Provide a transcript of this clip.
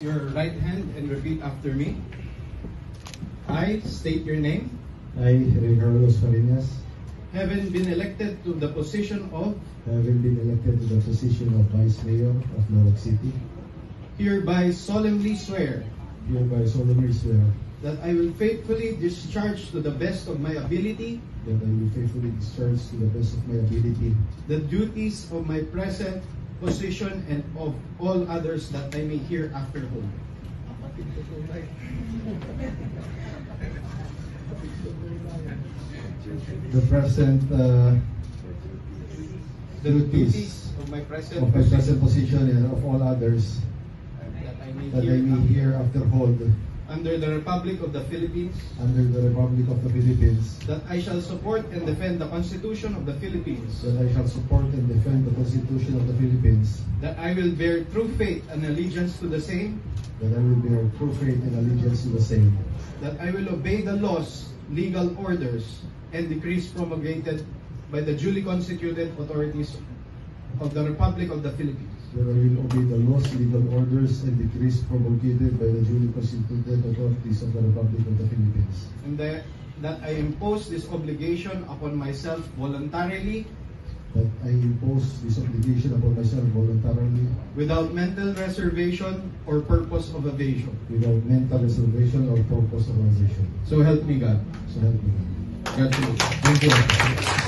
Your right hand and repeat after me. I state your name. I, Ricardo Farinas, Having been elected to the position of, having been elected to the position of Vice Mayor of North City, hereby solemnly swear hereby solemnly swear that I will faithfully discharge to the best of my ability that I will faithfully discharge to the best of my ability the duties of my present position and of all others that I may hereafter hold. the present The duties duties of my present of my present position position and of all others that I may that I may hereafter hereafter hold under the Republic of the Philippines, under the Republic of the Philippines, that I shall support and defend the Constitution of the Philippines, that I shall support and defend the Constitution of the Philippines, that I will bear true faith and allegiance to the same, that I will bear true faith and allegiance to the same, that I will obey the laws, legal orders, and decrees promulgated by the duly constituted authorities of the Republic of the Philippines, that I will obey the laws, legal orders, and decrees promulgated by the duly constituted authorities of the Republic of the Philippines, and that I impose this obligation upon myself voluntarily, that I impose this obligation upon myself voluntarily, without mental reservation or purpose of evasion. without mental reservation or purpose of evasion. So help me God. So help me God. Congratulations. Thank you.